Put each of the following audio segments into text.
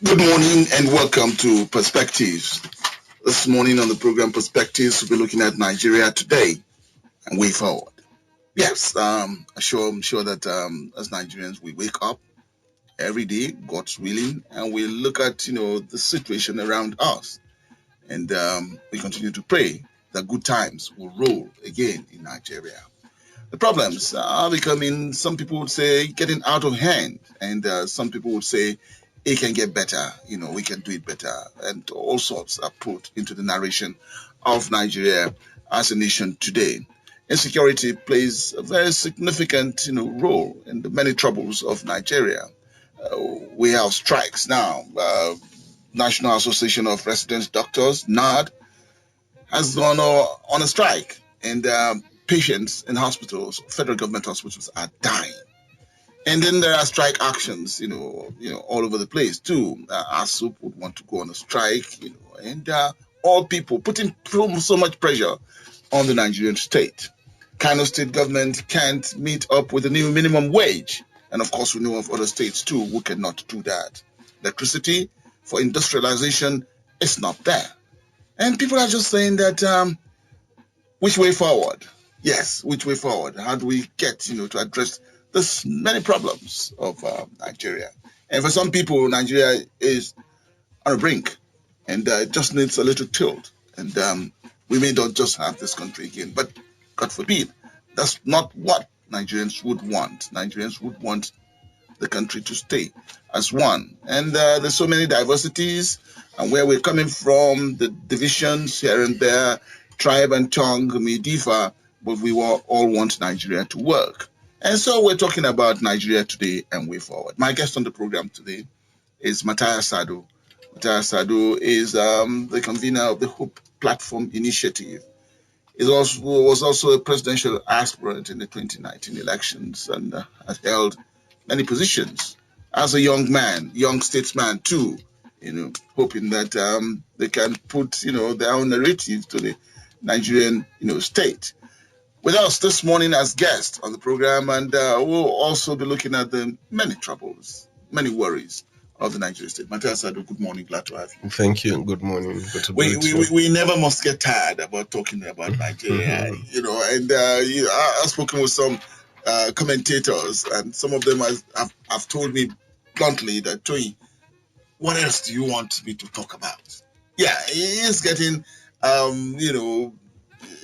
Good morning and welcome to Perspectives. This morning on the program Perspectives, we'll be looking at Nigeria today and way forward. Yes, I'm sure that as Nigerians we wake up every day, God's willing, and we look at the situation around us, and we continue to pray that good times will roll again in Nigeria. The problems are becoming, some people would say, getting out of hand, and some people would say it can get better. We can do it better, and all sorts are put into the narration of Nigeria as a nation today. Insecurity plays a very significant, role in the many troubles of Nigeria. We have strikes now. National Association of Resident Doctors (NARD) has gone on a strike, and patients in hospitals, federal government hospitals, are dying. And then there are strike actions, all over the place too. ASUP would want to go on a strike, and all people putting so much pressure on the Nigerian state. Kano state government can't meet up with the new minimum wage, and of course we know of other states too who cannot do that. Electricity for industrialization is not there. And people are just saying that which way forward? Yes, which way forward? How do we get, to address this many problems of Nigeria? And for some people, Nigeria is on a brink, and it just needs a little tilt. And we may not just have this country again, but God forbid, that's not what Nigerians would want. Nigerians would want the country to stay as one. And there's so many diversities, and where we're coming from, the divisions here and there, tribe and tongue may differ, but we all want Nigeria to work. And so we're talking about Nigeria today and way forward. My guest on the program today is Matthias Sadu. Matthias Sadu is the convener of the Hope Platform Initiative. He was also a presidential aspirant in the 2019 elections and has held many positions as a young man, young statesman too, hoping that they can put, their own narrative to the Nigerian, state. With us this morning as guest on the program, and we'll also be looking at the many troubles, many worries of the Nigerian state. Matthias Sadu, good morning, glad to have you. Thank you, good morning. Good to be with you. We never must get tired about talking about Nigeria, and I've spoken with some commentators, and some of them have told me bluntly that, Toyi, what else do you want me to talk about? Yeah, it's getting,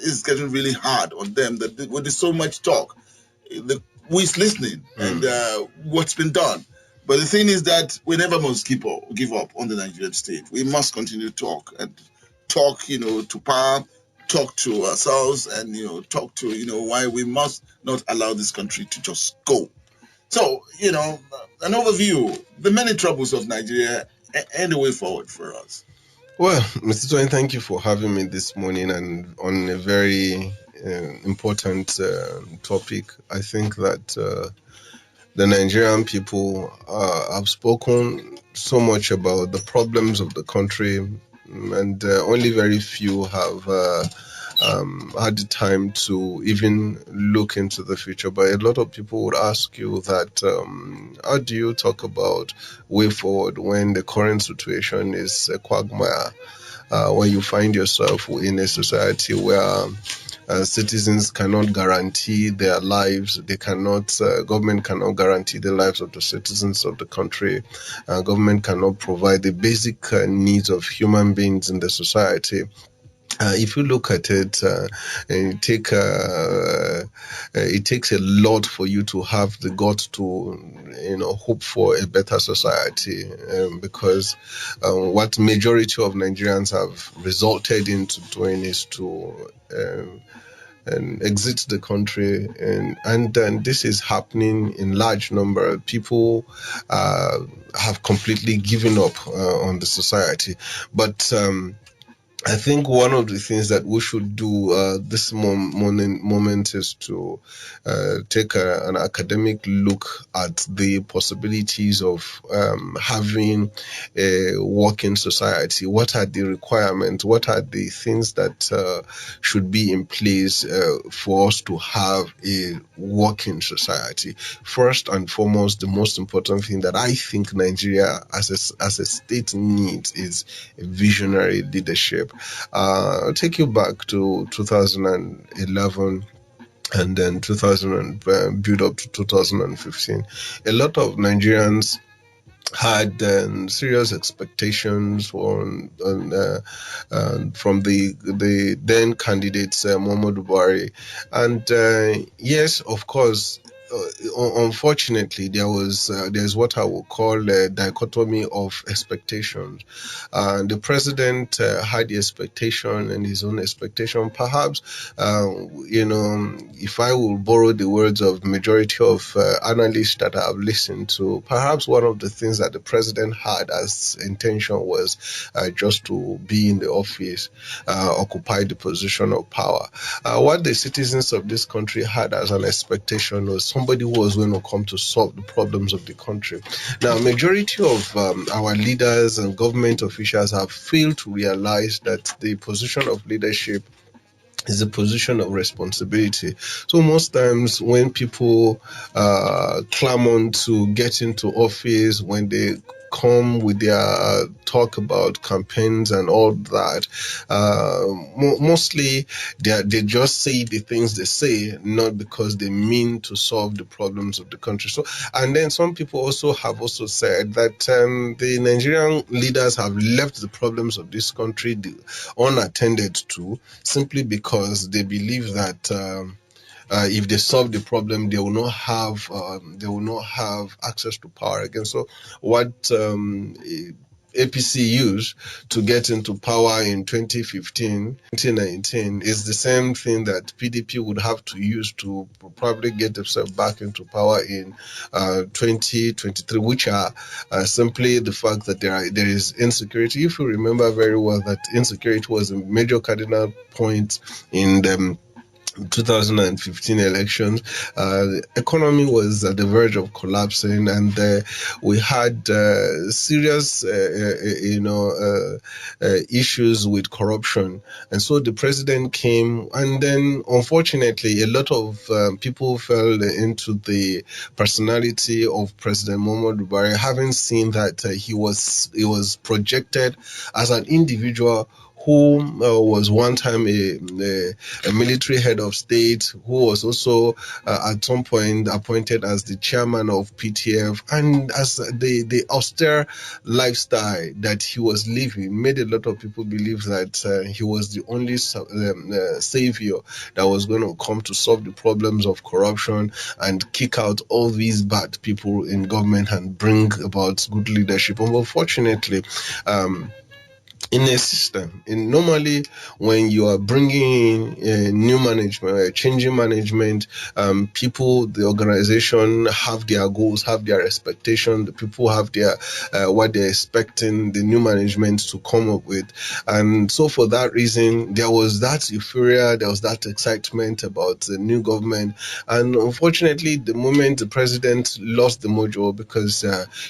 it's getting really hard on them that there's so much talk. Who is listening and what's been done? But the thing is that we never must give up on the Nigerian state. We must continue to talk to power, talk to ourselves, and talk to why we must not allow this country to just go. So an overview, the many troubles of Nigeria and the way forward for us. Well, Mr. Twain, thank you for having me this morning and on a very important topic. I think that the Nigerian people have spoken so much about the problems of the country, and only very few have had the time to even look into the future. But a lot of people would ask you that how do you talk about way forward when the current situation is a quagmire, when you find yourself in a society where citizens cannot guarantee their lives. They cannot. Government cannot guarantee the lives of the citizens of the country. Government cannot provide the basic needs of human beings in the society. If you look at it, it takes a lot for you to have the guts to, hope for a better society, because what majority of Nigerians have resulted into doing is to exit the country, and this is happening in large number. People have completely given up on the society, but I think one of the things that we should do this moment is to take an academic look at the possibilities of having a working society. What are the requirements? What are the things that should be in place for us to have a working society? First and foremost, the most important thing that I think Nigeria as a state needs is a visionary leadership. I'll take you back to 2011 and then 2000 build up to 2015. A lot of Nigerians had serious expectations from the then candidates Muhammadu Buhari, and yes, of course. Unfortunately, there's what I would call a dichotomy of expectations. The president had the expectation and his own expectation. Perhaps, if I will borrow the words of majority of analysts that I've listened to, perhaps one of the things that the president had as intention was just to be in the office, occupy the position of power. What the citizens of this country had as an expectation was somebody who was going to come to solve the problems of the country. Now, majority of our leaders and government officials have failed to realize that the position of leadership is a position of responsibility. So most times when people clamor to get into office, when they come with their talk about campaigns and all that, mostly they just say the things they say, not because they mean to solve the problems of the country. So, and then some people also have also said that the Nigerian leaders have left the problems of this country unattended to, simply because they believe that if they solve the problem, they will not have access to power again. So what APC used to get into power in 2015, 2019 is the same thing that PDP would have to use to probably get themselves back into power in 2023, which are simply the fact that there is insecurity. If you remember very well that insecurity was a major cardinal point in the 2015 elections. The economy was at the verge of collapsing, and we had serious, issues with corruption. And so the president came, and then unfortunately, a lot of people fell into the personality of President Muhammadu Buhari, having seen that he was projected as an individual who was one time a military head of state, who was also at some point appointed as the chairman of PTF, and as the austere lifestyle that he was living made a lot of people believe that he was the only savior that was going to come to solve the problems of corruption and kick out all these bad people in government and bring about good leadership. And unfortunately, in a system, normally when you are bringing in new management, changing management, people, the organization have their goals, have their expectation. The people have their what they're expecting the new management to come up with, and so for that reason, there was that euphoria, there was that excitement about the new government. And unfortunately, the moment the president lost the mojo, because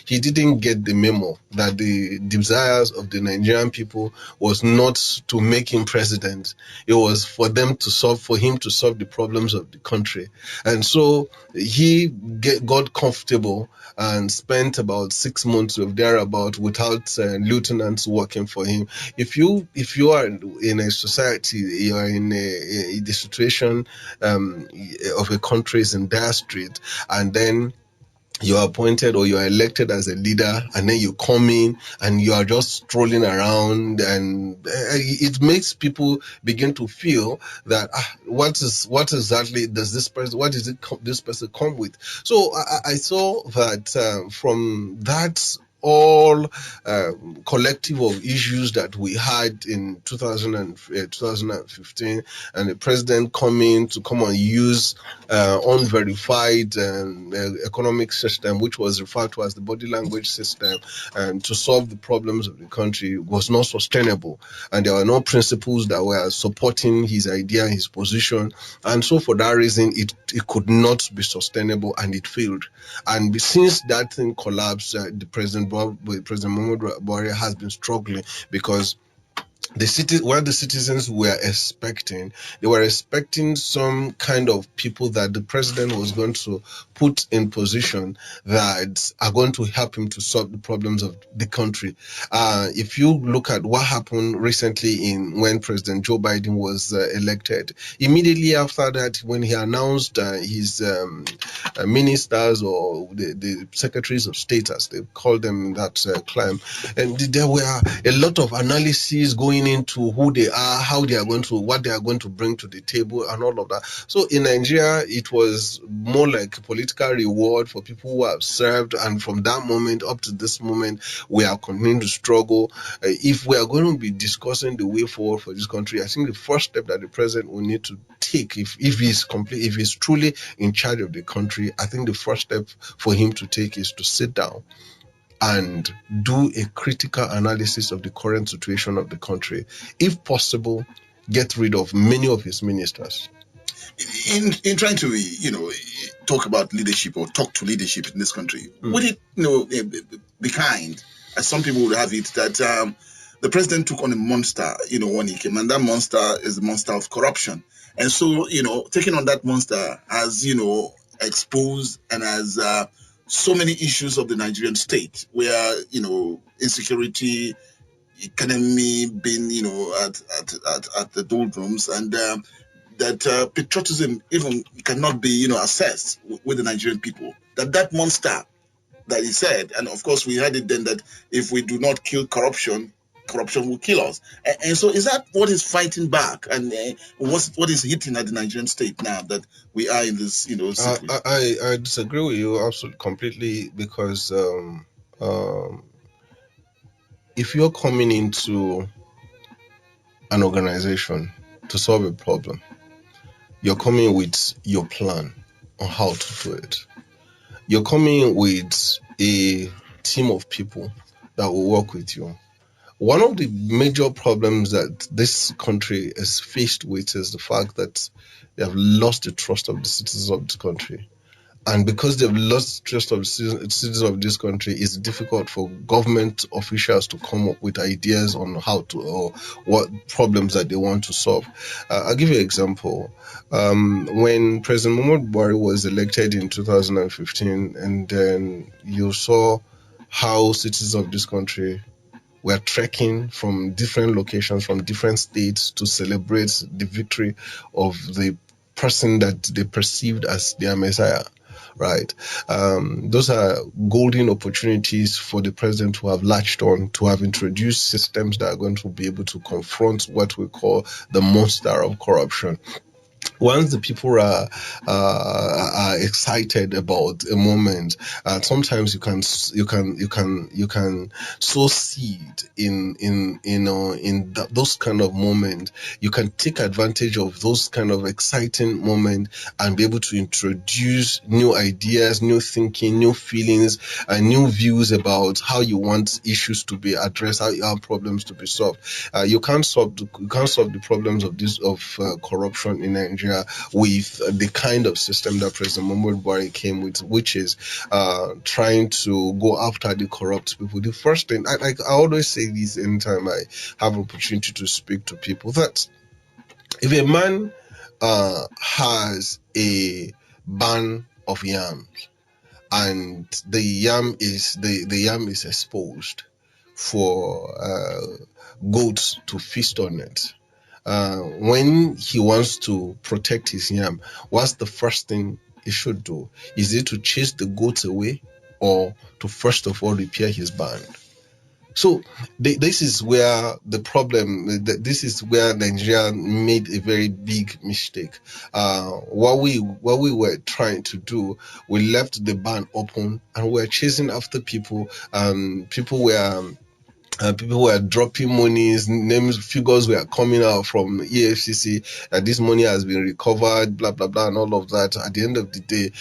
he didn't get the memo that the desires of the Nigerian people was not to make him president. It was for him to solve the problems of the country. And so he got comfortable and spent about 6 months of thereabout without lieutenants working for him. If you are in a society, you are in the situation of a country is in dire strait, and then you are appointed or you are elected as a leader, and then you come in and you are just strolling around, and it makes people begin to feel that what exactly does this person, what is it this person come with? So I saw that from that all collective of issues that we had in 2015, and the president come and use unverified economic system, which was referred to as the body language system, to solve the problems of the country, was not sustainable, and there were no principles that were supporting his idea, his position, and so for that reason it could not be sustainable, and it failed. And since that thing collapsed, President Muhammadu Buhari has been struggling, because what the citizens were expecting, they were expecting some kind of people that the president was going to put in position that are going to help him to solve the problems of the country. If you look at what happened recently when President Joe Biden was elected, immediately after that, when he announced his ministers, or the secretaries of state, as they call them in that climb, and there were a lot of analyses going into who they are, how they are going to, what they are going to bring to the table, and all of that. So in Nigeria, it was more like a political reward for people who have served, and from that moment up to this moment, we are continuing to struggle. If we are going to be discussing the way forward for this country, I think the first step that the president will need to take, if he's truly in charge of the country, I think the first step for him to take is to sit down and do a critical analysis of the current situation of the country. If possible, get rid of many of his ministers. In trying to, talk about leadership, or talk to leadership in this country, would it, be kind, as some people would have it, that the president took on a monster, when he came, and that monster is the monster of corruption. And so, taking on that monster has, exposed and has so many issues of the Nigerian state, where insecurity, economy being at the doldrums, and that patriotism even cannot be assessed with the Nigerian people. That monster that he said, and of course we heard it then, that if we do not kill corruption, corruption will kill us. And so is that what is fighting back, and what is hitting at the Nigerian state now that we are in this I disagree with you absolutely completely, because if you're coming into an organization to solve a problem, you're coming with your plan on how to do it. You're coming with a team of people that will work with you. One of the major problems that this country is faced with is the fact that they have lost the trust of the citizens of this country. And because they've lost trust of the citizens of this country, it's difficult for government officials to come up with ideas on how to, or what problems that they want to solve. I'll give you an example. When President Muhammadu Buhari was elected in 2015, and then you saw how citizens of this country were trekking from different locations, from different states, to celebrate the victory of the person that they perceived as their messiah. Right. Those are golden opportunities for the president to have latched on, to have introduced systems that are going to be able to confront what we call the monster of corruption. Once the people are excited about a moment, sometimes you can sow seed in those kind of moments. You can take advantage of those kind of exciting moments and be able to introduce new ideas, new thinking, new feelings, and new views about how you want issues to be addressed, how you want problems to be solved. You can't solve the problems of corruption in Nigeria with the kind of system that President Muhammadu Buhari came with, which is trying to go after the corrupt people. The first thing, I always say this anytime I have opportunity to speak to people, that if a man has a ban of yams, and the yam is exposed for goats to feast on it, when he wants to protect his yam, what's the first thing he should do? Is it to chase the goats away, or to first of all repair his barn? So this is where the problem. This is where Nigeria made a very big mistake. What we were trying to do, we left the ban open and we're chasing after people. People were dropping monies, names, figures were coming out from EFCC that this money has been recovered, blah blah blah, and all of that. At the end of the day,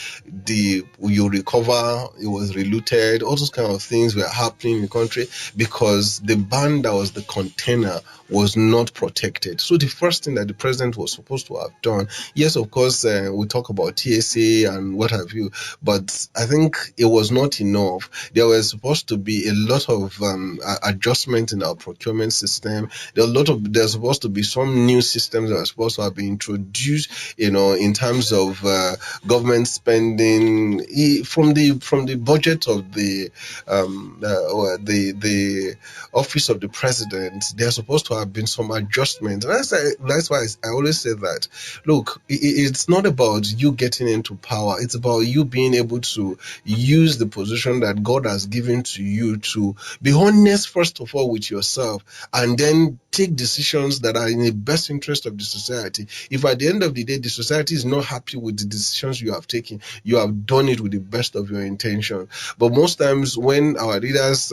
you recover, it was relooted, all those kind of things were happening in the country because the ban that was the container was not protected. So the first thing that the president was supposed to have done, yes, of course, we talk about TSA and what have you, but I think it was not enough. There was supposed to be a lot of adjustment in our procurement system. There's supposed to be some new systems that are supposed to have been introduced, in terms of government spending from the budget of the office of the president. There's supposed to have been some adjustment. That's why I always say that, look, it's not about you getting into power. It's about you being able to use the position that God has given to you to be honest, first of all, with yourself, and then take decisions that are in the best interest of the society. If at the end of the day, the society is not happy with the decisions you have taken, you have done it with the best of your intention. But most times when our leaders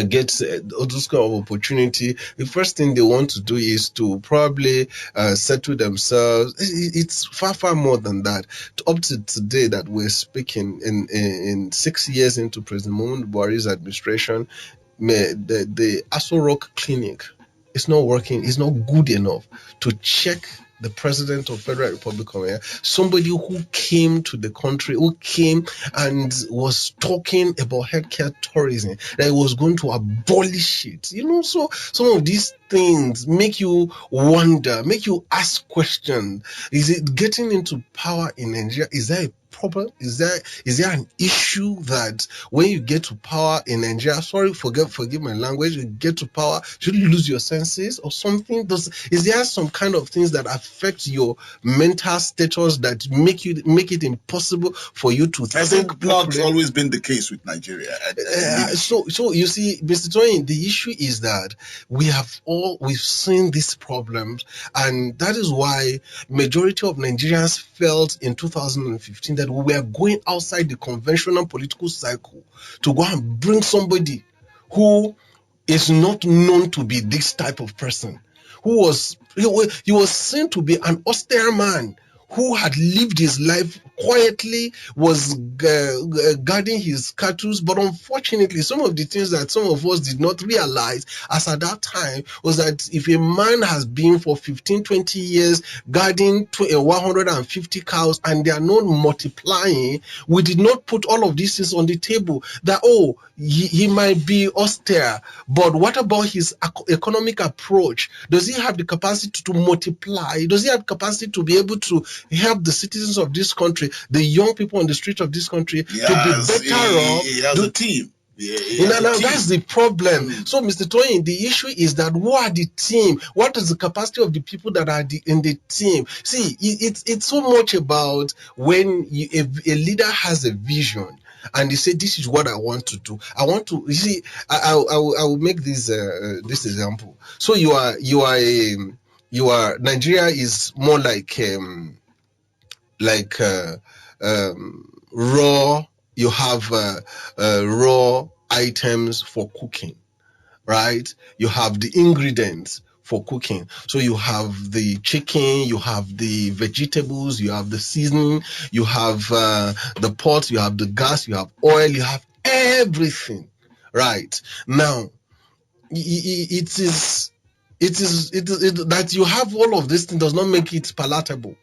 get those kind of opportunity, the first thing they want to do is to probably settle themselves. It's far more than that. Up to today that we're speaking, in 6 years into President Muhammadu Buhari's administration, the Aso Rock Clinic is not working. It's not good enough to check the president of Federal Republic of Nigeria, somebody who came to the country, who came and was talking about healthcare tourism, that he was going to abolish it. So some of these things make you wonder, make you ask questions. Is it getting into power in Nigeria? Is there a problem? Is there an issue that when you get to power in Nigeria, forgive my language, you get to power, should you lose your senses or something? Is there some kind of things that affect your mental status that make it impossible for you to I think not always been the case with Nigeria. So you see, Mr. Toyin, the issue is that we've seen these problems, and that is why majority of Nigerians felt in 2015 that we were going outside the conventional political cycle to go and bring somebody who is not known to be this type of person, he was seen to be an austere man who had lived his life quietly, was guarding his cattle. But unfortunately, some of the things that some of us did not realize as at that time was that if a man has been for 15, 20 years guarding 150 cows and they are not multiplying, we did not put all of these things on the table that, he might be austere, but what about his economic approach? Does he have the capacity to multiply? Does he have capacity to be able to help the citizens of this country, the young people on the street of this country, to be better off? He has a team. That's the problem. So, Mr. Toyin, the issue is that who are the team? What is the capacity of the people that are in the team? See, it's so much about when a leader has a vision and they say, this is what I want to do. I want to, you see, I will make this example. So Nigeria is more like raw. You have raw items for cooking, right? You have the ingredients for cooking. So you have the chicken, you have the vegetables, you have the seasoning, you have the pot, you have the gas, you have oil, you have everything, right? Now, it is that you have all of this thing does not make it palatable.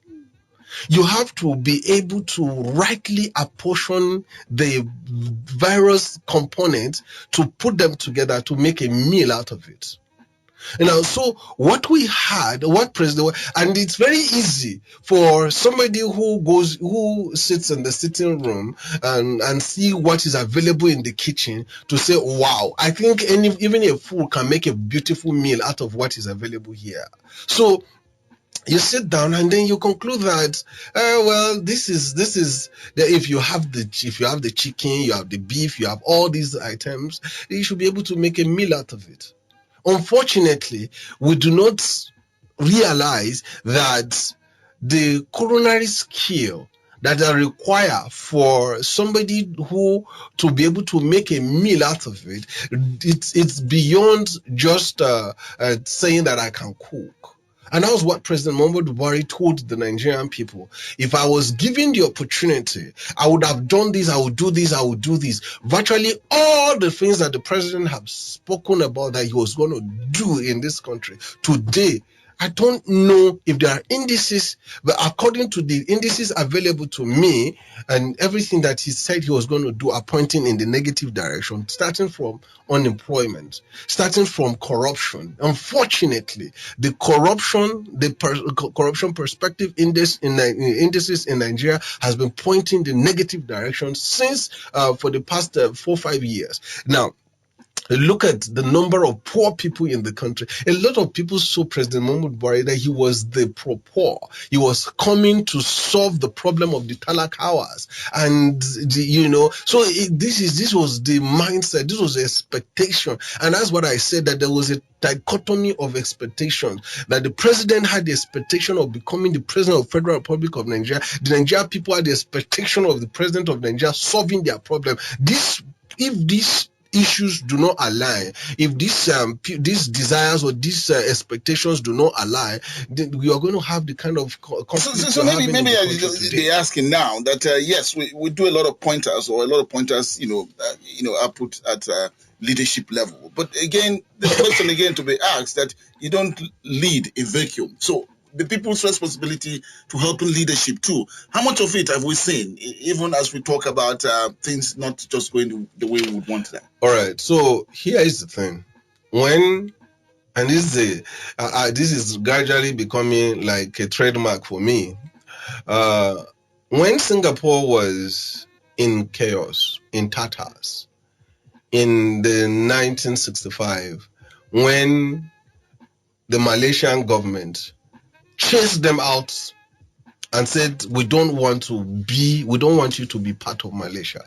You have to be able to rightly apportion the various components to put them together to make a meal out of it. So what we had, and it's very easy for somebody who sits in the sitting room and see what is available in the kitchen to say, wow, I think even a fool can make a beautiful meal out of what is available here. So you sit down and then you conclude that well, this is if you have the chicken, you have the beef, you have all these items, you should be able to make a meal out of it. Unfortunately, we do not realize that the culinary skill that are required for somebody who to be able to make a meal out of it, it's beyond just saying that I can cook. And that was what President Muhammadu Buhari told the Nigerian people. If I was given the opportunity, I would have done this, I would do this, I would do this. Virtually all the things that the president has spoken about that he was going to do in this country today, I don't know if there are indices, but according to the indices available to me and everything that he said he was going to do are pointing in the negative direction, starting from unemployment, starting from corruption. Unfortunately, the corruption perspective indices in Nigeria has been pointing the negative direction since for the past 4-5 years. Now, look at the number of poor people in the country. A lot of people saw President Muhammadu Buhari that he was the pro-poor. He was coming to solve the problem of the talakawas. And, so this was the mindset, this was the expectation. And that's what I said, that there was a dichotomy of expectations, that the president had the expectation of becoming the president of the Federal Republic of Nigeria. The Nigerian people had the expectation of the president of Nigeria solving their problem. If these issues do not align, if these desires or these expectations do not align, then we are going to have the kind of conflict. So maybe they're asking now that yes, we do a lot of pointers, are put at leadership level, but again, the question again to be asked that you don't lead a vacuum. So the people's responsibility to help in leadership too. How much of it have we seen, even as we talk about things not just going the way we would want them? All right. So here is the thing. This is gradually becoming like a trademark for me. When Singapore was in chaos, in tatters, in the 1965, when the Malaysian government chased them out and said, we don't want you to be part of Malaysia,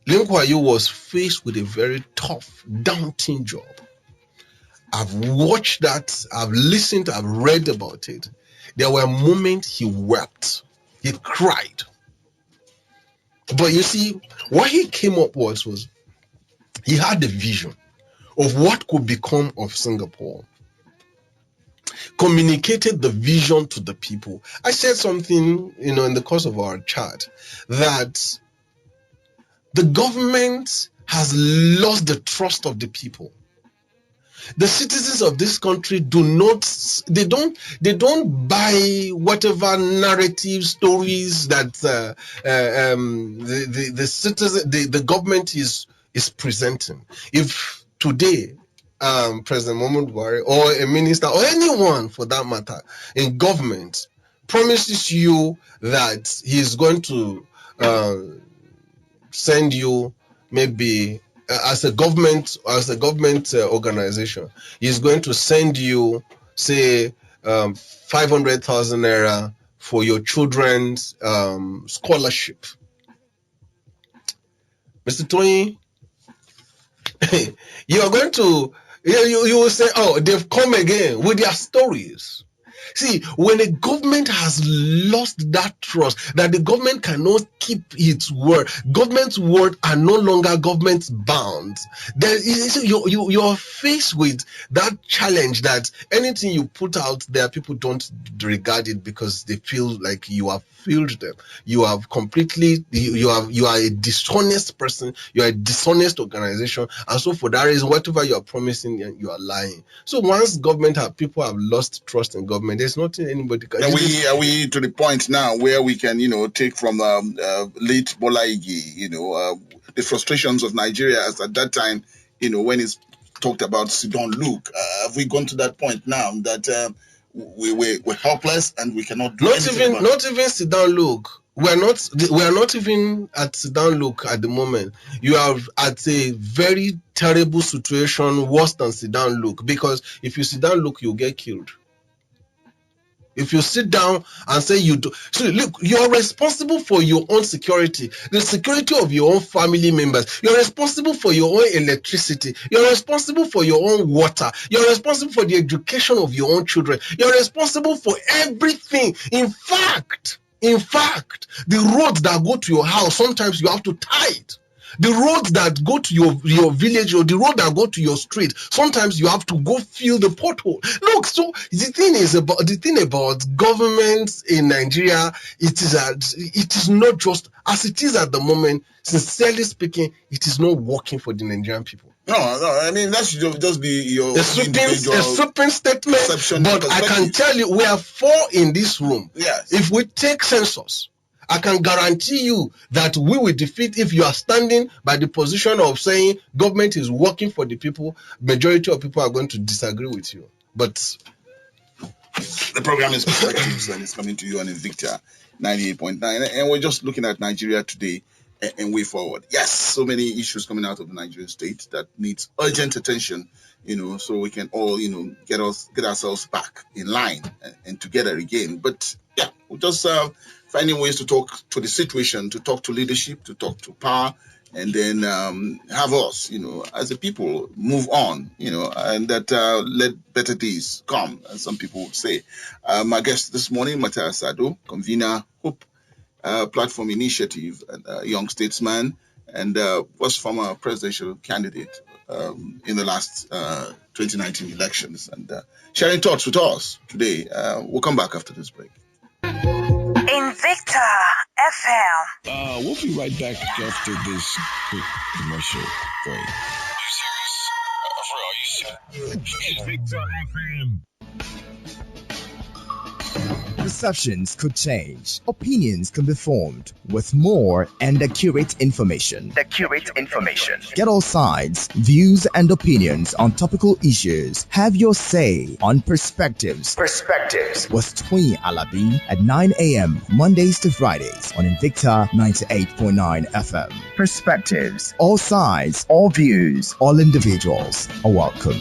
Lee Kuan Yew was faced with a very tough, daunting job. I've watched that, I've listened, I've read about it. There were moments he wept, he cried. But you see, what he came up with was he had the vision of what could become of Singapore, communicated the vision to the people. I said something, in the course of our chat, that the government has lost the trust of the people. The citizens of this country don't buy whatever narrative stories that the government is presenting. If today President Muhammadu Buhari or a minister or anyone for that matter in government promises you that he's going to send you maybe as a government organization, he's going to send you, say, 500,000 naira for your children's scholarship. Mr. Tony, you are going to, you will say, oh, they've come again with their stories. See, when a government has lost that trust, that the government cannot keep its word, government's word are no longer government's bounds, then you are faced with that challenge that anything you put out there, people don't regard it because they feel like you have failed them. You have completely, you are a dishonest person, you are a dishonest organization, and so for that reason, whatever you are promising, you are lying. So once people have lost trust in government, there's nothing anybody can do. Are we to the point now where we can, take from late Bola Ige, the frustrations of Nigeria as at that time, when it's talked about Sidon Luke? Have we gone to that point now that we're helpless and we cannot do anything? Not even Sidon Luke. We are not even at Sidon Luke at the moment. You are at a very terrible situation, worse than Sidon Luke, because if you Sidon Luke, you'll get killed. If you sit down and say you do, so look, you're responsible for your own security, the security of your own family members. You're responsible for your own electricity. You're responsible for your own water. You're responsible for the education of your own children. You're responsible for everything. In fact, the roads that go to your house, sometimes you have to tie it. The roads that go to your village, or the road that go to your street, sometimes you have to go fill the pothole. Look, so the thing about governments in Nigeria, it is not just as it is at the moment. Sincerely speaking, it is not working for the Nigerian people. No, I mean that should just be your a sweeping statement. But I can tell you, we are 4 in this room. Yes. If we take census, I can guarantee you that we will defeat. If you are standing by the position of saying government is working for the people, majority of people are going to disagree with you. But the program is Perspectives and it's coming to you on Invicta 98.9, and we're just looking at Nigeria today and way forward. Yes, so many issues coming out of the Nigerian state that needs urgent attention, so we can all, get ourselves back in line and together again. But yeah, we're just finding ways to talk to the situation, to talk to leadership, to talk to power, and then have us, as a people, move on, and that let better days come, as some people would say. My guest this morning, Matthias Sado, convener, Hope Platform Initiative, and young statesman, and was former presidential candidate in the last 2019 elections, and sharing thoughts with us today. We'll come back after this break. Invicta FM. We'll be right back after this quick commercial break. Are you serious? Invicta FM. Perceptions could change. Opinions can be formed with more and accurate information. Get all sides, views, and opinions on topical issues. Have your say on Perspectives. With Twin Alabi at 9 a.m. Mondays to Fridays on Invicta 98.9 FM. Perspectives. All sides, all views, all individuals are welcome.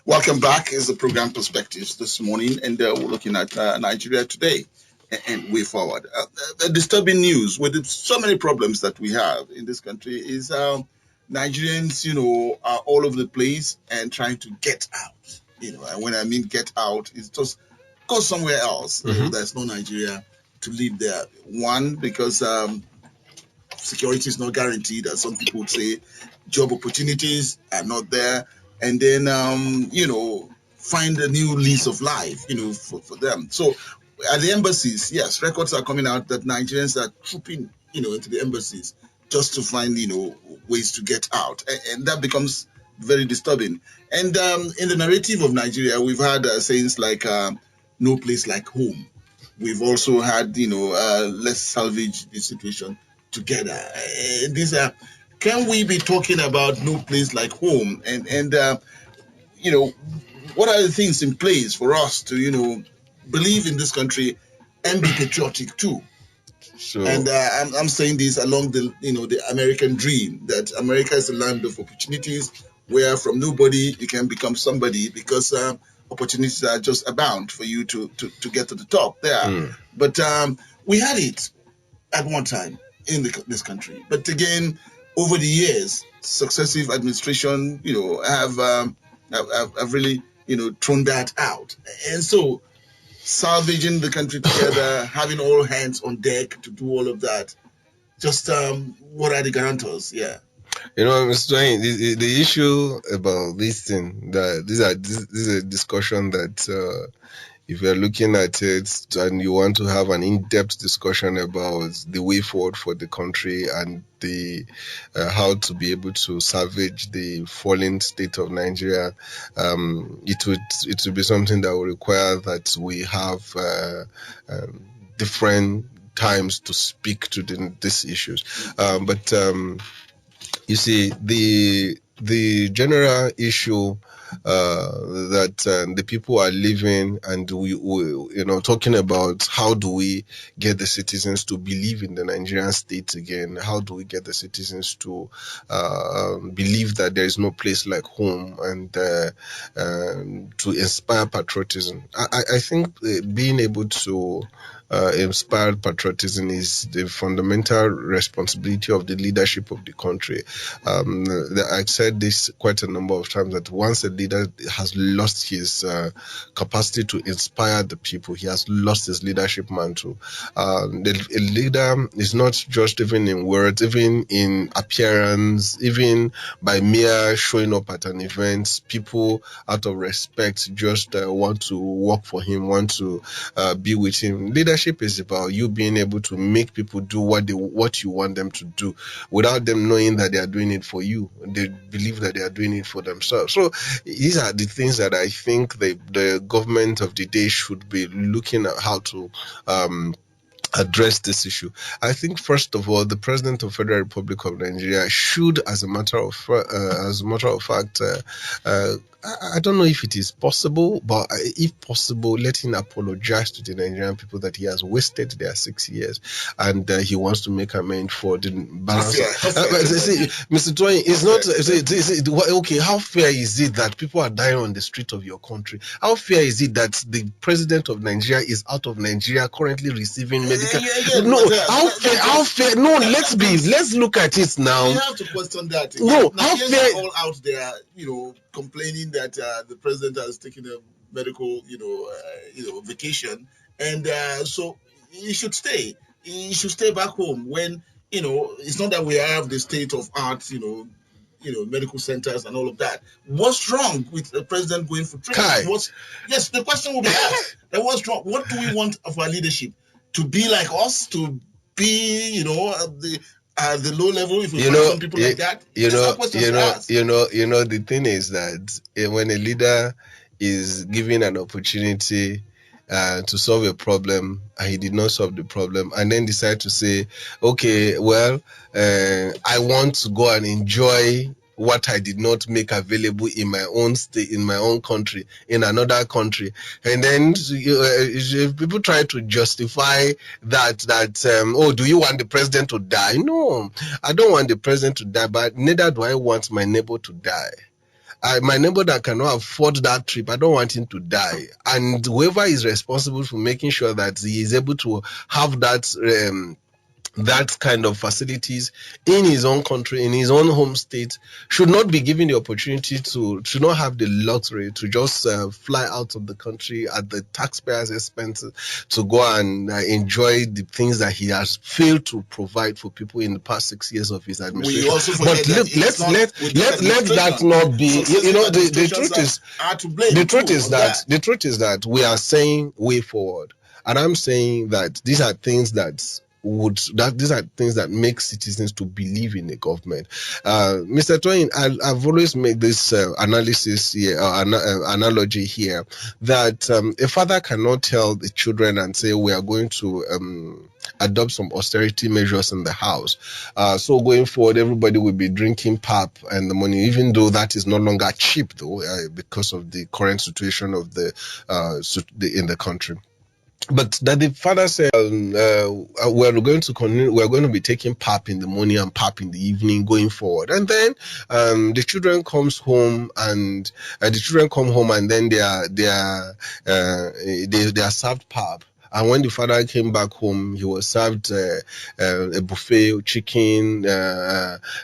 Welcome back. Is the program Perspectives this morning, and we're looking at Nigeria today and way forward. The disturbing news with so many problems that we have in this country is Nigerians, are all over the place and trying to get out. And when I mean get out, it's just go somewhere else. There's no Nigeria to live there. One, because security is not guaranteed, as some people would say. Job opportunities are not there. And then, find a new lease of life, for them. So at the embassies, yes, records are coming out that Nigerians are trooping, into the embassies just to find, ways to get out. And that becomes very disturbing. And in the narrative of Nigeria, we've had sayings like, no place like home. We've also had, let's salvage the situation together. These are... Can we be talking about no place like home? And what are the things in place for us to, believe in this country and be patriotic too? Sure. And I'm saying this along the American dream, that America is a land of opportunities where from nobody you can become somebody, because opportunities are just abound for you to get to the top there. But we had it at one time in this country. But again, over the years, successive administration, have really, thrown that out. And so, salvaging the country together, having all hands on deck to do all of that, just what are the guarantors? Yeah. Mr. Twain, the issue about this thing, that this is a discussion that if you're looking at it and you want to have an in-depth discussion about the way forward for the country and the how to be able to salvage the fallen state of Nigeria, it would be something that will require that we have different times to speak to these issues. But you see, the general issue that the people are living, and we talking about how do we get the citizens to believe in the Nigerian state again? How do we get the citizens to believe that there is no place like home, and to inspire patriotism? I think being able to inspire patriotism is the fundamental responsibility of the leadership of the country. I've said this quite a number of times, that once a leader has lost his capacity to inspire the people, he has lost his leadership mantle. A leader is not just even in words, even in appearance, even by mere showing up at an event. People, out of respect, just want to work for him, want to be with him. Leadership is about you being able to make people do what you want them to do, without them knowing that they are doing it for you. They believe that they are doing it for themselves. So these are the things that I think the government of the day should be looking at how to address this issue. I think, first of all, the President of the Federal Republic of Nigeria should, as a matter of fact, I don't know if it is possible, but if possible, let him apologize to the Nigerian people that he has wasted their 6 years, and he wants to make amends for the balance. Mr. Toyin, it's not okay. How fair is it that people are dying on the street of your country? How fair is it that the President of Nigeria is out of Nigeria currently receiving medical? No, how fair? No, let's look at it now. You have to question that. No, how fair? All out there, complaining that the president has taken a medical, vacation, and so he should stay. He should stay back home. When it's not that we have the state of art, medical centers and all of that. What's wrong with the president going for training? Yes, the question will be asked. What's wrong? What do we want of our leadership? To be like us? To be, at the low level, if we find some people like that? The thing is that when a leader is given an opportunity to solve a problem, and he did not solve the problem, and then decide to say, okay, well, I want to go and enjoy what I did not make available in my own state, in my own country, in another country, and then people try to justify that do you want the president to die? No, I don't want the president to die, but neither do I want my neighbor to die. My neighbor that cannot afford that trip, I don't want him to die. And whoever is responsible for making sure that he is able to have that kind of facilities in his own country, in his own home state, should not be given the opportunity should not have the luxury to just fly out of the country at the taxpayers' expense to go and enjoy the things that he has failed to provide for people in the past 6 years of his administration. But let that not be. The truth is that we are saying way forward, and I'm saying that these are things that make citizens to believe in the government. Mr. Toyin, I've always made this analysis here, analogy here, that a father cannot tell the children and say, we are going to adopt some austerity measures in the house. So going forward, everybody will be drinking pap and the money, even though that is no longer cheap, though, because of the current situation of in the country. But that the father said, we're going to be taking pap in the morning and pap in the evening going forward. And then the children come home and then they are served pap. And when the father came back home, he was served a buffet, chicken,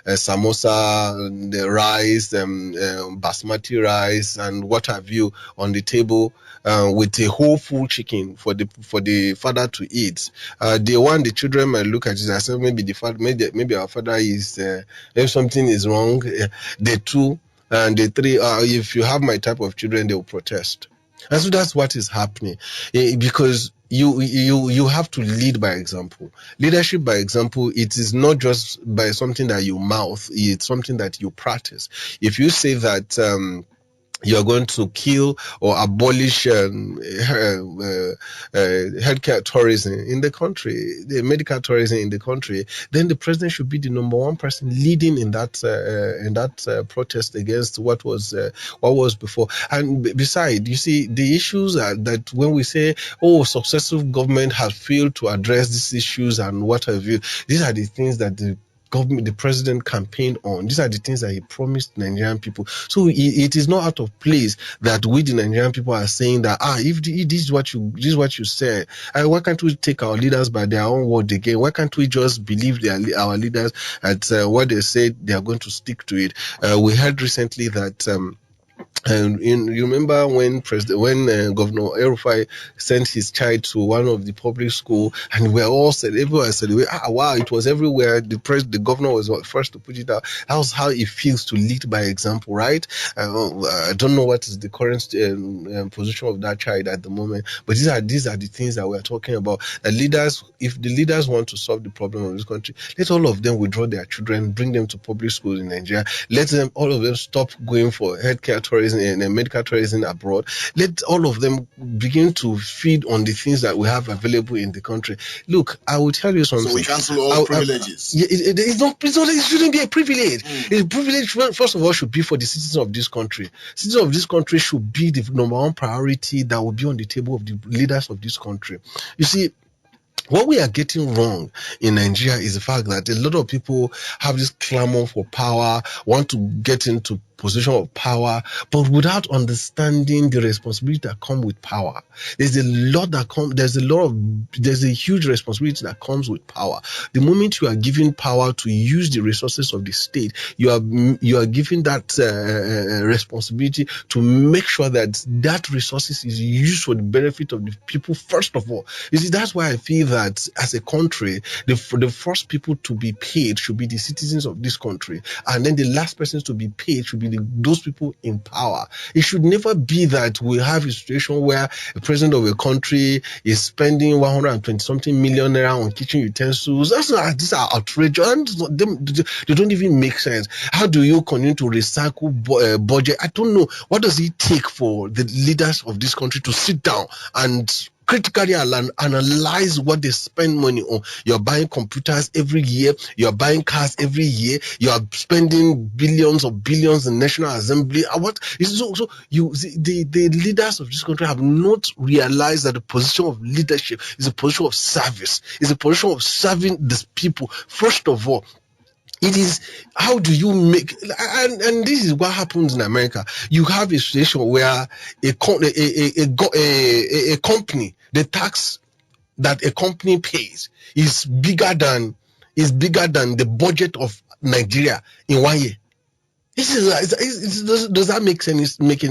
samosa, the rice, basmati rice, and what have you on the table, with a whole full chicken for the father to eat. The children might look at it and say, maybe our father is, if something is wrong. The two and the three, if you have my type of children, they will protest. And so that's what is happening, because you have to lead by example. Leadership by example, it is not just by something that you mouth, it's something that you practice. If you say that you are going to kill or abolish healthcare tourism in the country, the medical tourism in the country, then the president should be the number one person leading in that protest against what was before. And besides, you see, the issues are that when we say, oh, successive government has failed to address these issues and what have you, these are the things that the president campaigned on. These are the things that he promised Nigerian people. So it is not out of place that we, the Nigerian people, are saying that if this is what you said, why can't we take our leaders by their own word again? Why can't we just believe our leaders at what they said they are going to stick to it? We heard recently that. And you remember when Governor El-Rufai sent his child to one of the public school, and everyone said, wow, it was everywhere. The governor was first to put it out. That was how it feels to lead by example, right? I don't know what is the current position of that child at the moment, but these are the things that we're talking about. Leaders, if the leaders want to solve the problem of this country, let all of them withdraw their children, bring them to public schools in Nigeria. Let all of them stop going for healthcare tourism and medical tourism abroad. Let all of them begin to feed on the things that we have available in the country. Look, I will tell you something. So we cancel all privileges. It shouldn't be a privilege. A privilege, first of all, should be for the citizens of this country. Citizens of this country should be the number one priority that will be on the table of the leaders of this country. You see, what we are getting wrong in Nigeria is the fact that a lot of people have this clamor for power, want to get into position of power, but without understanding the responsibility that comes with power. There's a huge responsibility that comes with power. The moment you are giving power to use the resources of the state, you are giving that responsibility to make sure that resources is used for the benefit of the people first of all. You see, that's why I feel that as a country, the first people to be paid should be the citizens of this country, and then the last persons to be paid should be those people in power. It should never be that we have a situation where a president of a country is spending 120 something million naira on kitchen utensils. These are outrageous. They don't even make sense. How do you continue to recycle budget? I don't know. What does it take for the leaders of this country to sit down and critically analyze what they spend money on? You're buying computers every year, you're buying cars every year, you are spending billions of billions in National Assembly. The leaders of this country have not realized that the position of leadership is a position of service, is a position of serving these people. First of all, it is, how do you make, and this is what happens in America. You have a situation where a company, the tax that a company pays is bigger than the budget of Nigeria in 1 year. Does that make any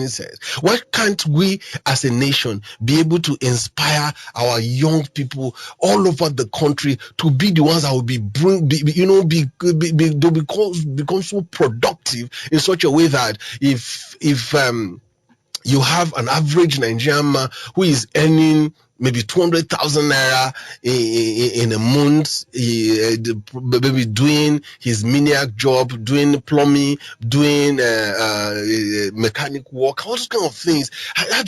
sense? Why can't we as a nation be able to inspire our young people all over the country to be the ones that will become so productive in such a way that if you have an average Nigerian man who is earning maybe 200,000 naira in a month, maybe doing his menial job, doing plumbing, doing mechanic work, all those kind of things. Why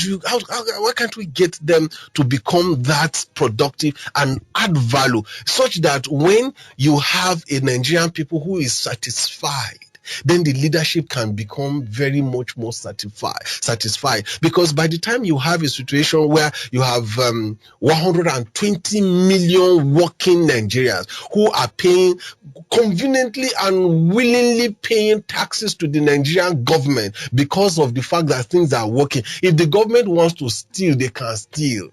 can't we get them to become that productive and add value, such that when you have a Nigerian people who is satisfied, then the leadership can become very much more satisfied, because by the time you have a situation where you have 120 million working Nigerians who are paying conveniently and willingly paying taxes to the Nigerian government because of the fact that things are working. If the government wants to steal, they can steal,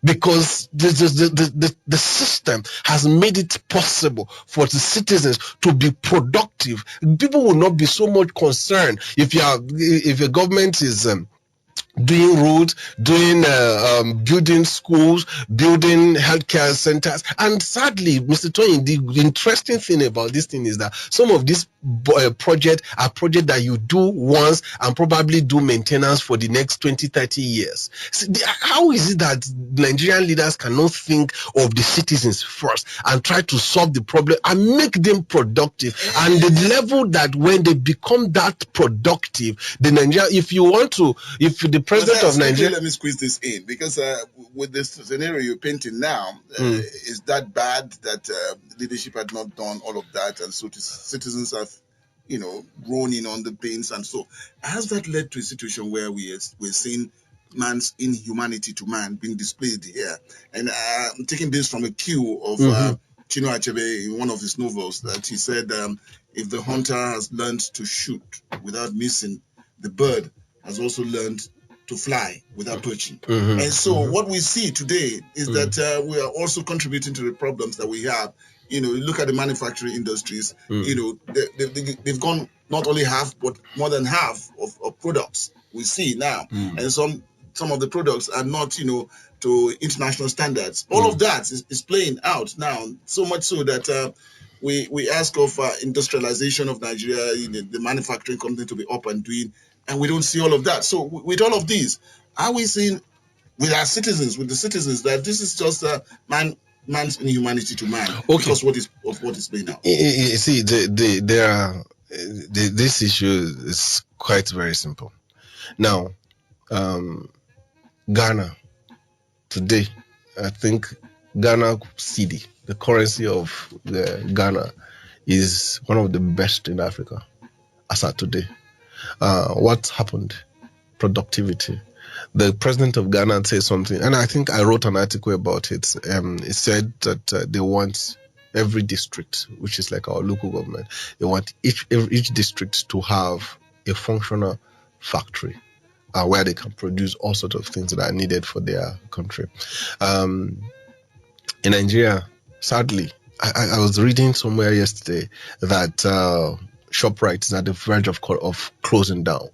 because the system has made it possible for the citizens to be productive. People will not be so much concerned if a government is doing roads, doing building schools, building healthcare centers. And sadly, Mr. Tony, the interesting thing about this thing is that some of these a project that you do once and probably do maintenance for the next 20-30 years. How is it that Nigerian leaders cannot think of the citizens first and try to solve the problem and make them productive? And the level that when they become that productive, the Nigeria, if the president of Nigeria, let me squeeze this in, because with this scenario you're painting now, is that bad that leadership had not done all of that, and so citizens have, grown in on the pains, and so has that led to a situation where we're seeing man's inhumanity to man being displayed here? And I'm taking this from a cue of Chinua Achebe in one of his novels, that he said, if the hunter has learned to shoot without missing, the bird has also learned to fly without perching. And so what we see today is that we are also contributing to the problems that we have. You look at the manufacturing industries, they've gone not only half, but more than half of products we see now. And some of the products are not, to international standards. All of that is playing out now, so much so that we ask of industrialization of Nigeria, the manufacturing company to be up and doing, and we don't see all of that. So with all of these, are we seeing with the citizens, that this is just man's inhumanity to man? Because what is playing out? You see, this issue is quite very simple. Now, Ghana today, I think Ghana cedi, the currency of Ghana, is one of the best in Africa as of today. What happened? Productivity. The president of Ghana said something, and I think I wrote an article about it. It said that they want every district, which is like our local government, they want each district to have a functional factory where they can produce all sorts of things that are needed for their country. In Nigeria, sadly, I was reading somewhere yesterday that ShopRite is at the verge of closing down.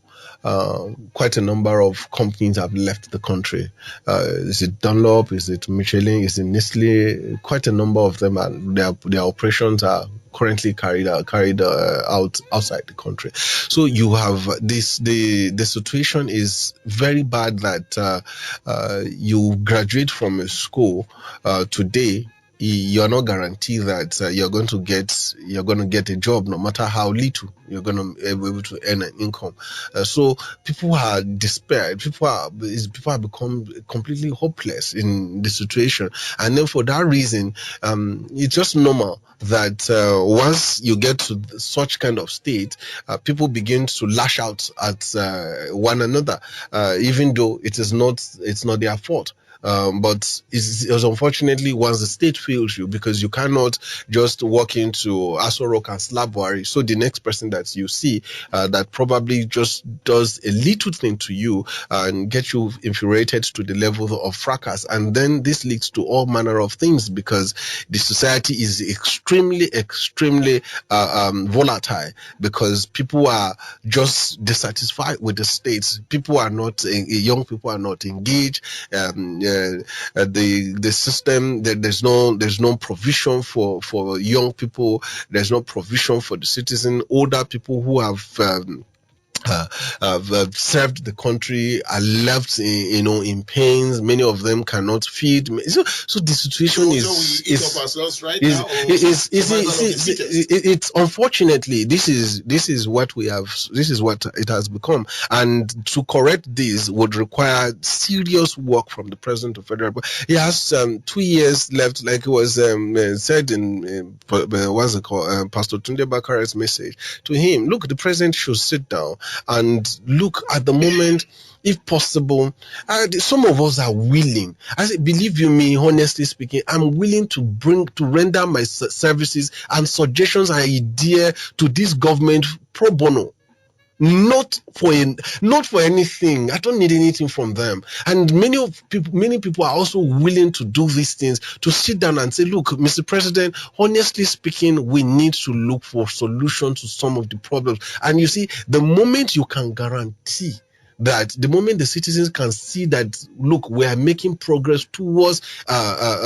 Quite a number of companies have left the country. Is it Dunlop? Is it Michelin? Is it Nestle? Quite a number of them, their operations are currently carried out outside the country. So you have this. The situation is very bad that you graduate from a school today. You're not guaranteed that you're going to get a job, no matter how little you're going to be able to earn an income. So people are despaired. People have become completely hopeless in the situation, and then for that reason, it's just normal that once you get to such kind of state, people begin to lash out at one another, even though it's not their fault. But it's unfortunately, once the state fails you, because you cannot just walk into Aso Rock and slap Buhari, so the next person that you see that probably just does a little thing to you and get you infuriated to the level of fracas, and then this leads to all manner of things, because the society is extremely volatile, because people are just dissatisfied with the state. People are not young people are not engaged. The system, there's no provision for young people. There's no provision for the citizen. Older people who have served the country are left in pains. Many of them cannot feed. So the situation it's unfortunately this is what we have. This is what it has become, and to correct this would require serious work from the president of federal. He has 2 years left, like it was said in what's it called, Pastor Tunde Bakare's message to him. Look, the president should sit down and look at the moment, if possible. Some of us are willing. I say, believe you me, honestly speaking, I'm willing to render my services and suggestions and idea to this government pro bono. Not for anything. I don't need anything from them. And many people are also willing to do these things, to sit down and say, look, Mr. President, honestly speaking, we need to look for solutions to some of the problems. And you see, the moment you can guarantee that the moment the citizens can see that, look, we are making progress towards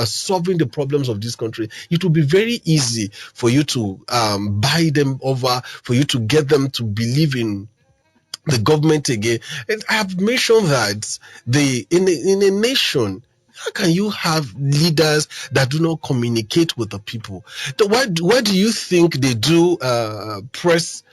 solving the problems of this country, it will be very easy for you to buy them over, for you to get them to believe in the government again. And I have mentioned that in a nation, how can you have leaders that do not communicate with the people? Why do you think they do press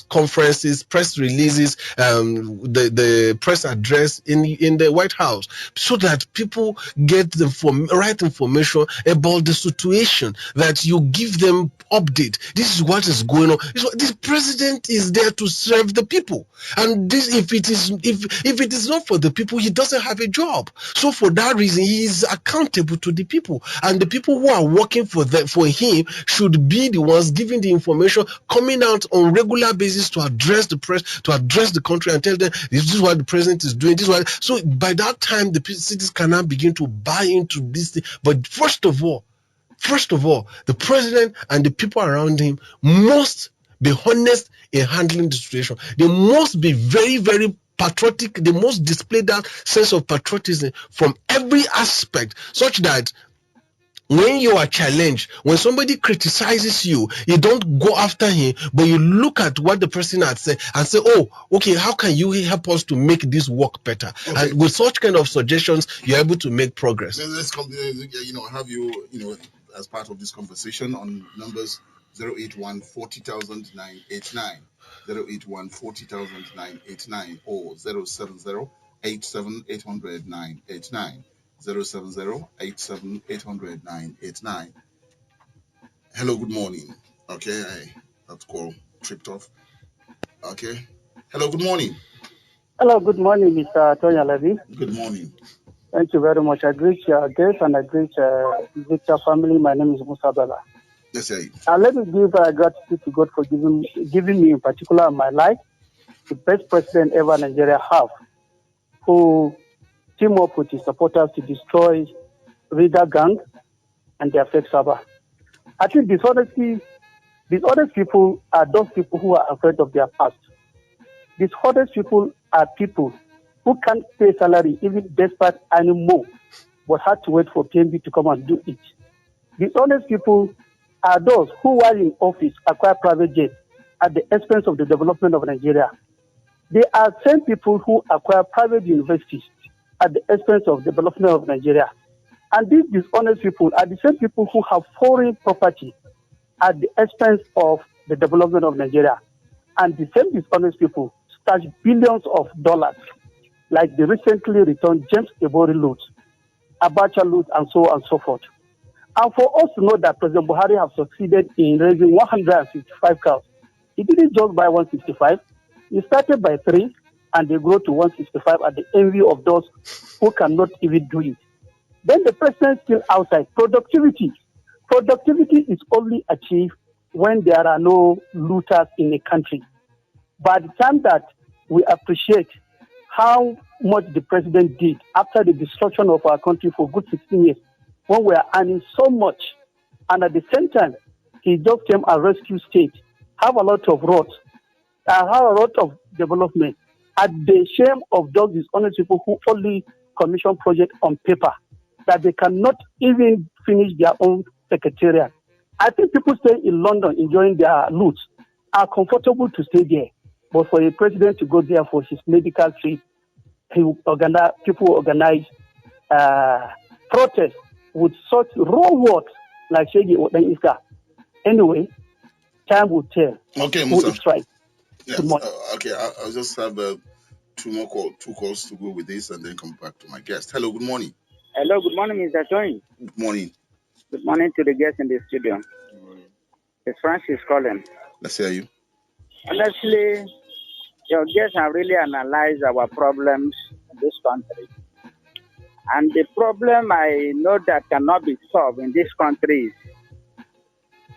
conferences, press releases, the press address in the White House, so that people get the right information about the situation, that you give them update. This is what is going on. This president is there to serve the people, and this, if it is not for the people, he doesn't have a job. So for that reason, he is accountable to the people, and the people who are working for him should be the ones giving the information, coming out on regular basis to address the press, to address the country, and tell them this is what the president is doing. So by that time, the citizens can now begin to buy into this thing. But first of all, the president and the people around him must be honest in handling the situation. They must be very, very patriotic. They must display that sense of patriotism from every aspect, such that when you are challenged, when somebody criticizes you, you don't go after him, but you look at what the person has said and say, oh, okay, how can you help us to make this work better? Okay. And with such kind of suggestions, you're able to make progress. Let's have you, as part of this conversation on numbers 081 40,000 989, 081 40,000 989, or 070 87 800 989. 070 87 800 989. Hello, good morning. Okay, that call tripped off. Okay. Hello, good morning. Hello, good morning, Mr. Tonya Levy. Good morning. Thank you very much. I greet your guest and I greet Victor family. My name is Musa Bala. Yes, sir. Let me give gratitude to God for giving me, in particular, in my life, the best president ever Nigeria have, who team up with his supporters to destroy Riga gang and their fake server. I think dishonest people are those people who are afraid of their past. Dishonest people are people who can't pay salary even despite anymore, but had to wait for PNB to come and do it. Dishonest people are those who, while in office, acquire private jets at the expense of the development of Nigeria. They are same people who acquire private universities at the expense of development of Nigeria. And these dishonest people are the same people who have foreign property at the expense of the development of Nigeria. And the same dishonest people stash billions of dollars, like the recently returned James Ebori loot, Abacha loot, and so on and so forth. And for us to know that President Buhari has succeeded in raising 155 cows, he didn't just buy 165, he started by 3, and they grow to 165 at the envy of those who cannot even do it. Then the president still outside. Productivity is only achieved when there are no looters in the country. By the time that we appreciate how much the president did after the destruction of our country for good 16 years, when we are earning so much, and at the same time, he just came and rescue state, have a lot of roads, have a lot of development, at the shame of those dishonest people who only commission projects on paper, that they cannot even finish their own secretariat. I think people stay in London enjoying their loot are comfortable to stay there. But for a president to go there for his medical trip, people organize protests with such raw words like Shegi Odenisa. Anyway, time will tell. Okay, who is right. Yes. Okay, I'll just have two calls to go with this and then come back to my guest. Hello, good morning. Hello, good morning, Mr. Tony. Good morning. Good morning to the guests in the studio. Good morning. It's Francis calling. Let's hear you. Honestly, your guests have really analyzed our problems in this country. And the problem I know that cannot be solved in this country is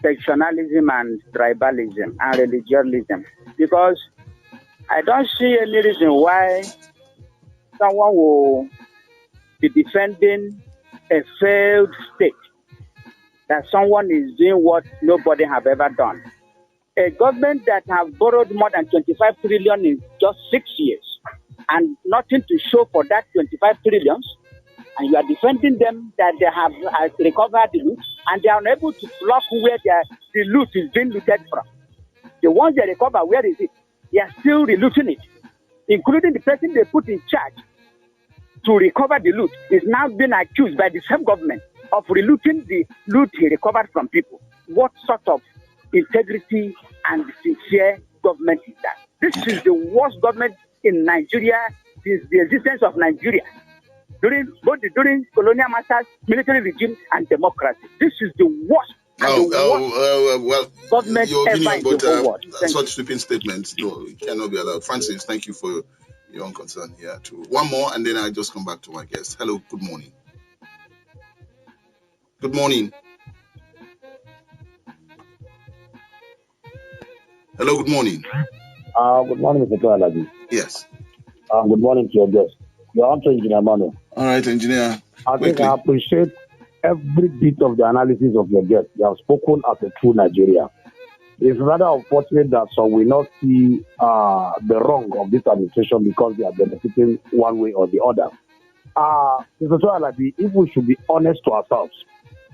sectionalism and tribalism and religiosism. Because I don't see any reason why someone will be defending a failed state, that someone is doing what nobody have ever done. A government that have borrowed more than 25 trillion in just 6 years, and nothing to show for that 25 trillions, and you are defending them that they have recovered the loot, and they are unable to block where the loot is being looted from. The ones they recover, where is it? They are still relooting it, including the person they put in charge to recover the loot is now being accused by the same government of relooting the loot he recovered from people. What sort of integrity and sincere government is that? This is the worst government in Nigeria since the existence of Nigeria, during colonial masters, military regime, and democracy. This is the worst. Well, government your opinion ever in the whole world. such sweeping statements, no, it cannot be allowed. Francis, thank you for your own concern here too. One more, and then I just come back to my guest. Hello, good morning. Good morning. Hello, good morning. Good morning, Mr. Alabi. Yes. Good morning to your guest. You're on to Engineer Manu. All right, Engineer. I think I appreciate every bit of the analysis of your guest. You have spoken as a true Nigerian. It's rather unfortunate that some will not see the wrong of this administration because they are benefiting one way or the other. Mr. Alabi, if we should be honest to ourselves,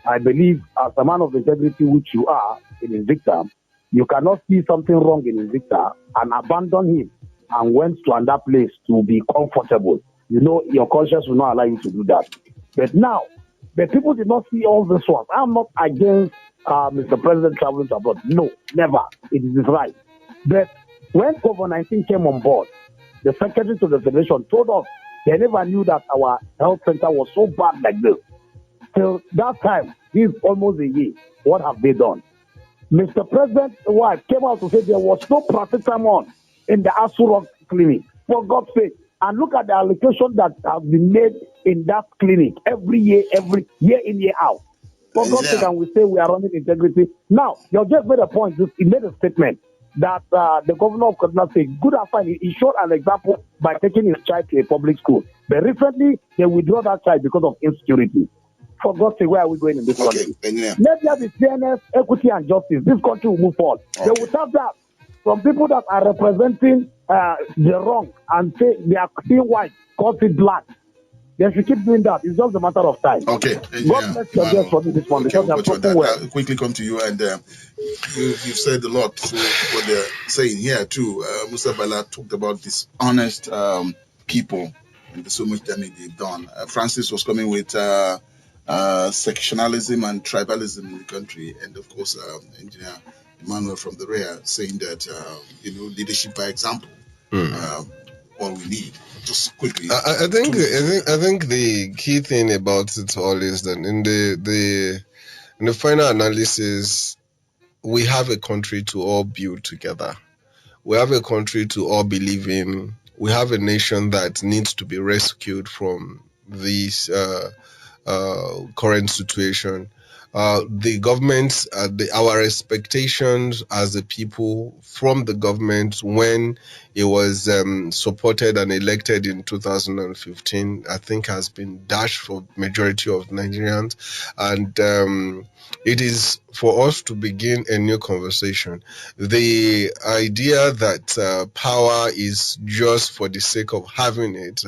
I believe as a man of integrity, which you are in Invicta, you cannot see something wrong in Invicta and abandon him and went to another place to be comfortable. You know, your conscience will not allow you to do that. But now, the people did not see all this one. I'm not against Mr. President traveling to abroad. No, never. It is his right. But when COVID-19 came on board, the secretary to the federation told us they never knew that our health center was so bad like this. Till that time, this is almost a year. What have they done? Mr. President's wife came out to say there was no paracetamol in the Asu Rock clinic. For God's sake. And look at the allocation that has been made in that clinic every year in, year out. For God's sake, and we say we are running integrity. Now, you just made a point. He made a statement that the governor of Kaduna said, good and fine. He showed an example by taking his child to a public school. But recently, they withdraw that child because of insecurity. For God's sake, where are we going in this country? Let there be fairness, equity, and justice. This country will move forward. Okay. They will have that from people that are representing the wrong and say they are seeing white, call it black. They should keep doing that. It's just a matter of time. Okay. God bless your guest for this one because they're talking well. I'll quickly come to you, and you've said a lot to what they're saying here too. Musa Bala talked about dishonest people and so much damage they've done. Francis was coming with sectionalism and tribalism in the country, and of course, Engineer Emmanuel from the rear saying that leadership by example. What we need. Just quickly. I think the key thing about it all is that in the final analysis, we have a country to all build together. We have a country to all believe in. We have a nation that needs to be rescued from this current situation. The government, our expectations as a people from the government when it was supported and elected in 2015, I think has been dashed for majority of Nigerians. And it is for us to begin a new conversation. The idea that power is just for the sake of having it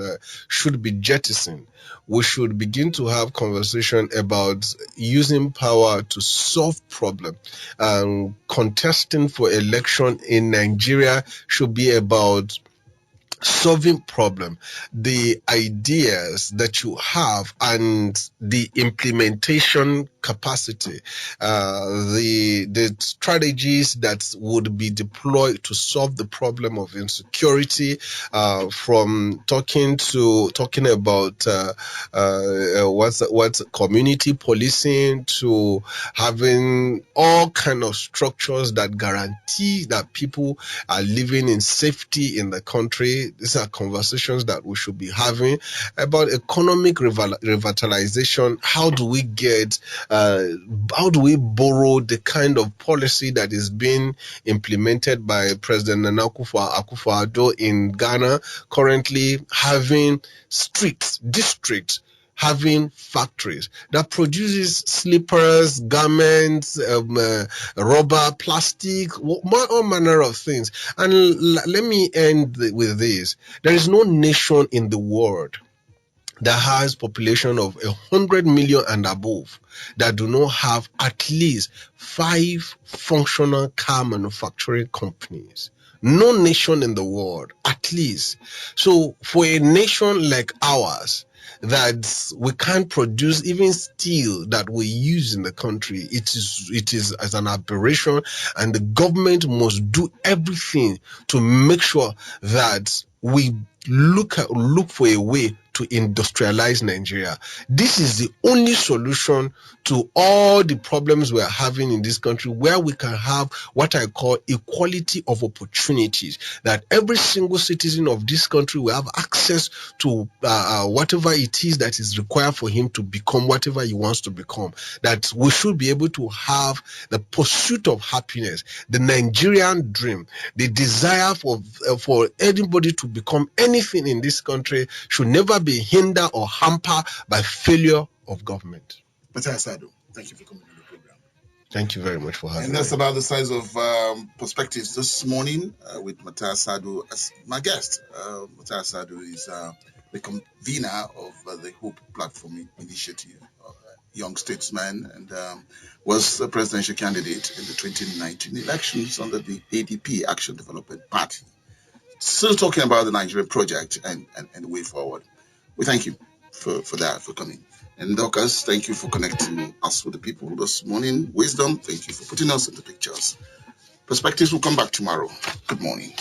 should be jettisoned. We should begin to have conversation about using power to solve problems. Contesting for election in Nigeria should be about solving problem. The ideas that you have and the implementation capacity, the strategies that would be deployed to solve the problem of insecurity, from talking about what's community policing to having all kind of structures that guarantee that people are living in safety in the country. These are conversations that we should be having about economic revitalization. How do we borrow the kind of policy that is being implemented by President Nana Akufo-Addo in Ghana, currently having districts having factories that produces slippers, garments, rubber, plastic, all manner of things. And let me end with this. There is no nation in the world that has population of 100 million and above that do not have at least 5 functional car manufacturing companies. No nation in the world, at least. So for a nation like ours, that we can't produce even steel that we use in the country, it is as an aberration, and the government must do everything to make sure that we look for a way to industrialize Nigeria. This is the only solution to all the problems we are having in this country, where we can have what I call equality of opportunities, that every single citizen of this country will have access to whatever it is that is required for him to become whatever he wants to become, that we should be able to have the pursuit of happiness, the Nigerian dream, the desire for anybody to become anything in this country should never be hindered or hampered by failure of government. Matthias Sadu, thank you for coming to the program. Thank you very much for having me. And that's about the size of perspectives this morning with Matthias Sadu as my guest. Matthias Sadu is the convener of the Hope Platform Initiative, young statesman, and was a presidential candidate in the 2019 elections under the ADP, Action Development Party. Still talking about the Nigerian project and the way forward. We thank you for coming. And Dorcas, thank you for connecting us with the people this morning. Wisdom, thank you for putting us in the pictures. Perspectives will come back tomorrow. Good morning.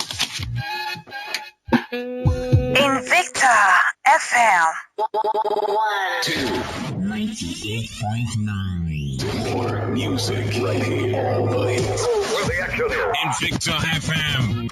Invicta FM 98.9. More music right here. All the hits. Invicta FM.